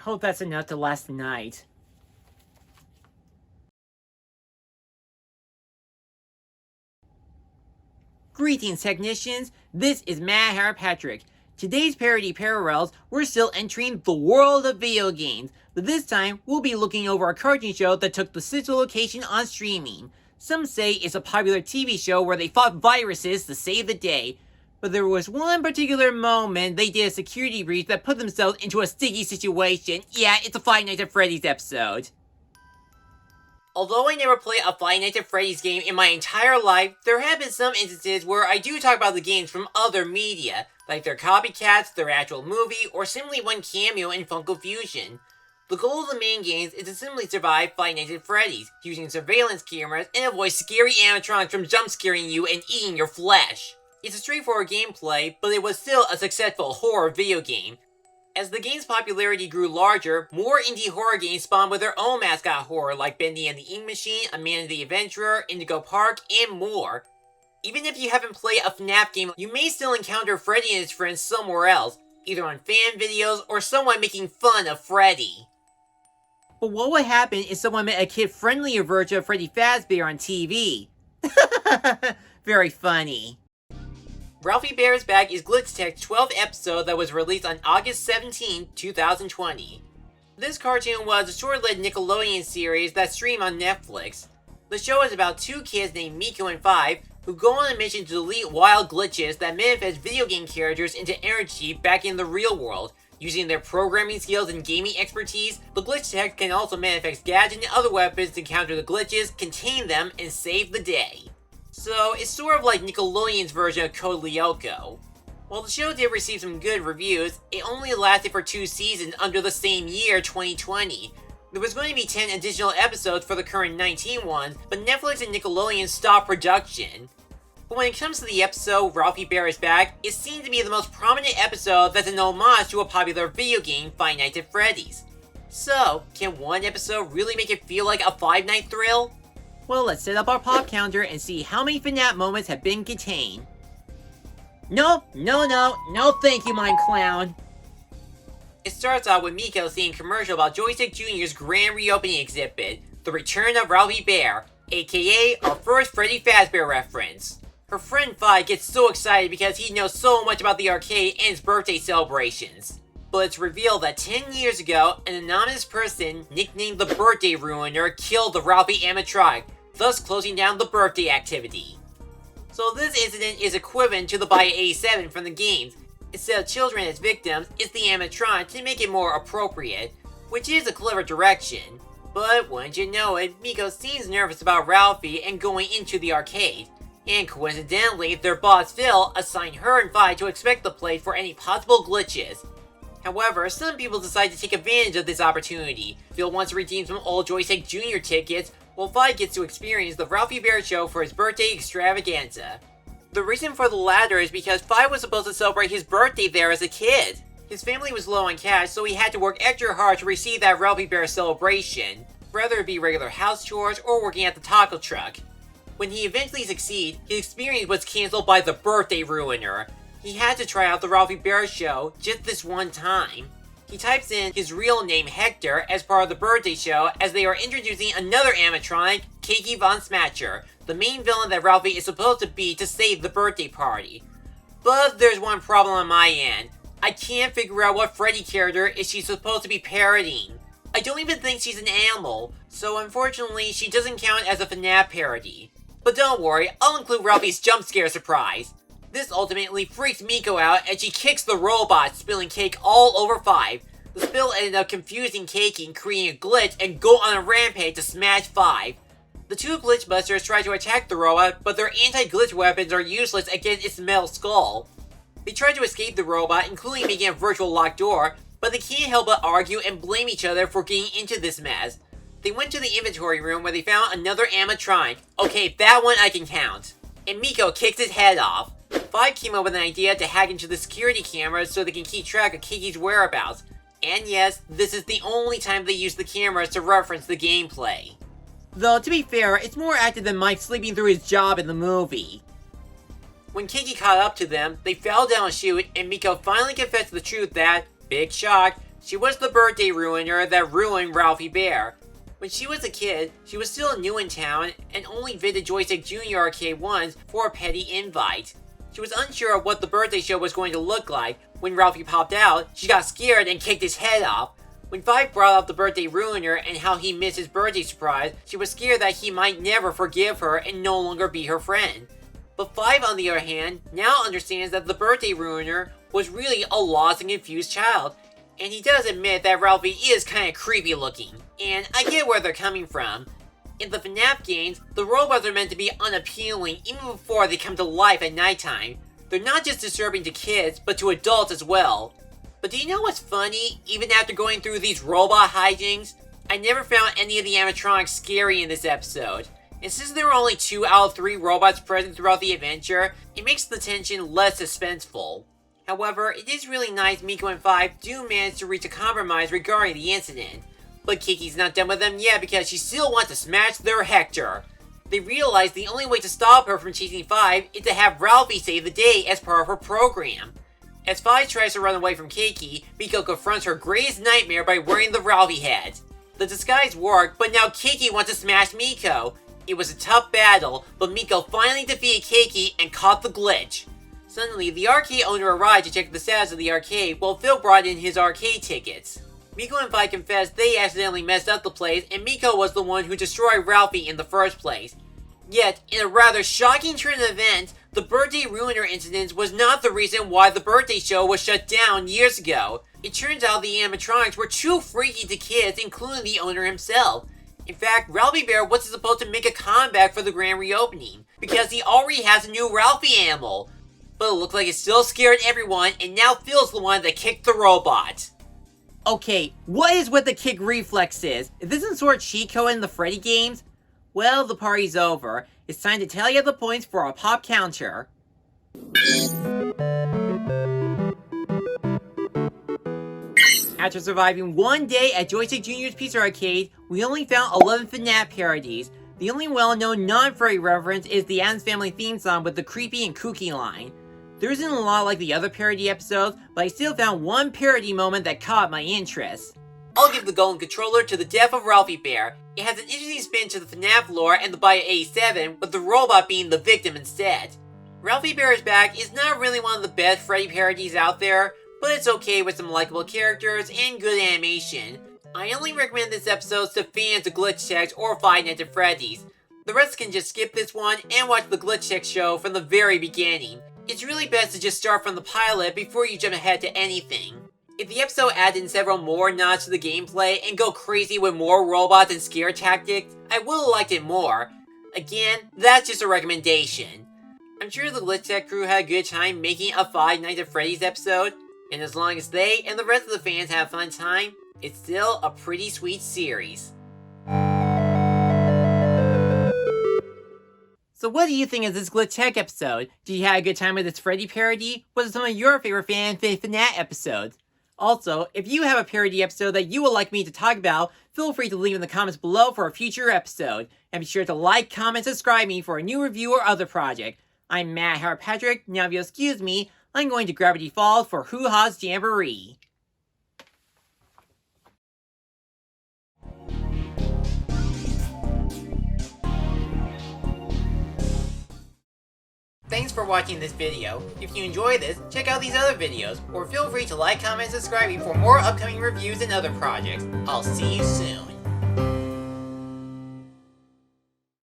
hope that's enough to last the night. Greetings, technicians. This is Mad Hatter Patrick. Today's Parody Parallels, we're still entering the world of video games, but this time we'll be looking over a cartoon show that took the central location on streaming. Some say it's a popular TV show where they fought viruses to save the day, but there was one particular moment they did a security breach that put themselves into a sticky situation. Yeah, it's a Five Nights at Freddy's episode. Although I never played a Five Nights at Freddy's game in my entire life, there have been some instances where I do talk about the games from other media, like their copycats, their actual movie, or simply one cameo in Funko Fusion. The goal of the main games is to simply survive Five Nights at Freddy's, using surveillance cameras and avoid scary animatronics from jump-scaring you and eating your flesh. It's a straightforward gameplay, but it was still a successful horror video game. As the game's popularity grew larger, more indie horror games spawned with their own mascot horror like Bendy and the Ink Machine, Amanda the Adventurer, Indigo Park, and more. Even if you haven't played a FNAF game, you may still encounter Freddy and his friends somewhere else, either on fan videos or someone making fun of Freddy. But what would happen if someone met a kid-friendlier version of Freddy Fazbear on TV? Very funny. Ralphie Bear's Back is Glitch Tech's 12th episode that was released on August 17, 2020. This cartoon was a short-lived Nickelodeon series that streamed on Netflix. The show is about two kids named Miko and Five who go on a mission to delete wild glitches that manifest video game characters into energy back in the real world. Using their programming skills and gaming expertise, the Glitch Tech can also manifest gadgets and other weapons to counter the glitches, contain them, and save the day. So, it's sort of like Nickelodeon's version of Code Lyoko. While the show did receive some good reviews, it only lasted for 2 seasons under the same year, 2020. There was going to be 10 additional episodes for the current 19 ones, but Netflix and Nickelodeon stopped production. But when it comes to the episode Ralphie Bear is Back, it seems to be the most prominent episode that's an homage to a popular video game, Five Nights at Freddy's. So, can one episode really make it feel like a five-night thrill? Well, let's set up our pop counter and see how many FNAF moments have been contained. No thank you, Mime Clown. It starts out with Miko seeing a commercial about Joystick Jr.'s grand reopening exhibit, The Return of Ralphie Bear, aka our first Freddy Fazbear reference. Her friend Five gets so excited because he knows so much about the arcade and its birthday celebrations. But it's revealed that 10 years ago, an anonymous person, nicknamed the Birthday Ruiner, killed the Ralphie animatronic, thus closing down the birthday activity. So this incident is equivalent to the Bite 87 from the games. Instead of children as victims, it's the animatronic to make it more appropriate, which is a clever direction. But wouldn't you know it, Miko seems nervous about Ralphie and going into the arcade. And coincidentally, their boss Phil assigned her and Five to inspect the place for any possible glitches. However, some people decide to take advantage of this opportunity. Phil wants to redeem some old Joystick Jr. tickets, while Five gets to experience the Ralphie Bear show for his birthday extravaganza. The reason for the latter is because Five was supposed to celebrate his birthday there as a kid. His family was low on cash, so he had to work extra hard to receive that Ralphie Bear celebration, whether it be regular house chores or working at the taco truck. When he eventually succeeded, his experience was cancelled by the Birthday Ruiner. He had to try out the Ralphie Bear show just this one time. He types in his real name Hector as part of the birthday show as they are introducing another animatronic, Kiki Von Smatcher, the main villain that Ralphie is supposed to be to save the birthday party. But there's one problem on my end. I can't figure out what Freddy character is she supposed to be parodying. I don't even think she's an animal, so unfortunately she doesn't count as a FNAF parody. But don't worry, I'll include Ralphie's jump scare surprise. This ultimately freaks Miko out and she kicks the robot, spilling cake all over Five. The spill ended up confusing Kiki and creating a glitch and go on a rampage to smash Five. The two glitchbusters try to attack the robot, but their anti-glitch weapons are useless against its metal skull. They try to escape the robot, including making a virtual locked door, but they can't help but argue and blame each other for getting into this mess. They went to the inventory room where they found another animatronic. Okay, that one I can count. And Miko kicks its head off. Five came up with an idea to hack into the security cameras so they can keep track of Kiki's whereabouts. And yes, this is the only time they use the cameras to reference the gameplay. Though, to be fair, it's more active than Mike sleeping through his job in the movie. When Kiki caught up to them, they fell down a chute, and Miko finally confessed the truth that, big shock, She was the birthday ruiner that ruined Ralphie Bear. When she was a kid, she was still new in town and only visited Joystick Jr. arcade once for a petty invite. She was unsure of what the birthday show was going to look like. When Ralphie popped out, she got scared and kicked his head off. When Five brought up the birthday ruiner and how he missed his birthday surprise, she was scared that he might never forgive her and no longer be her friend. But Five, on the other hand, now understands that the birthday ruiner was really a lost and confused child. And he does admit that Ralphie is kinda creepy looking. And I get where they're coming from. In the FNAF games, the robots are meant to be unappealing even before they come to life at nighttime. They're not just disturbing to kids, but to adults as well. But do you know what's funny? Even after going through these robot hijinks, I never found any of the animatronics scary in this episode. And since there were only 2 out of 3 robots present throughout the adventure, it makes the tension less suspenseful. However, it is really nice Miko and Five do manage to reach a compromise regarding the incident. But Kiki's not done with them yet because she still wants to smash their Hector. They realize the only way to stop her from chasing Five is to have Ralphie save the day as part of her program. As Five tries to run away from Kiki, Miko confronts her greatest nightmare by wearing the Ralphie head. The disguise worked, but now Kiki wants to smash Miko. It was a tough battle, but Miko finally defeated Kiki and caught the glitch. Suddenly, the arcade owner arrived to check the status of the arcade while Phil brought in his arcade tickets. Miko and Five confessed they accidentally messed up the place and Miko was the one who destroyed Ralphie in the first place. Yet, in a rather shocking turn of events, the birthday ruiner incident was not the reason why the birthday show was shut down years ago. It turns out the animatronics were too freaky to kids, including the owner himself. In fact, Ralphie Bear wasn't supposed to make a comeback for the grand reopening, because he already has a new Ralphie animal. But it looked like it still scared everyone, and now Phil's the one that kicked the robot. Okay, what is with the kick reflexes? Is this some sort of cheat code in the Freddy games? Well, the party's over. It's time to tally up the points for our pop counter. After surviving one day at Joystick Jr.'s Pizza Arcade, we only found 11 FNAF parodies. The only well-known non-Freddy reference is the Addams Family theme song with the creepy and kooky line. There isn't a lot like the other parody episodes, but I still found one parody moment that caught my interest. I'll give the golden controller to the death of Ralphie Bear. It has an interesting spin to the FNAF lore and the Bio 87, with the robot being the victim instead. Ralphie Bear is Back is not really one of the best Freddy parodies out there, but it's okay with some likable characters and good animation. I only recommend this episode to fans of Glitch Techs or Five Nights at Freddy's. The rest can just skip this one and watch the Glitch Tech show from the very beginning. It's really best to just start from the pilot before you jump ahead to anything. If the episode added in several more nods to the gameplay and go crazy with more robots and scare tactics, I would have liked it more. Again, that's just a recommendation. I'm sure the Glitch Tech crew had a good time making a Five Nights at Freddy's episode, and as long as they and the rest of the fans have a fun time, it's still a pretty sweet series. So what do you think of this Glitch Tech episode? Did you have a good time with this Freddy parody? What are some of your favorite FNAF episodes? Also, if you have a parody episode that you would like me to talk about, feel free to leave in the comments below for a future episode. And be sure to like, comment, subscribe me for a new review or other project. I'm Matt Harry Patrick. Now if you'll excuse me, I'm going to Gravity Falls for Hoo Ha's Jamboree. Thanks for watching this video. If you enjoyed this, check out these other videos, or feel free to like, comment, and subscribe for more upcoming reviews and other projects. I'll see you soon.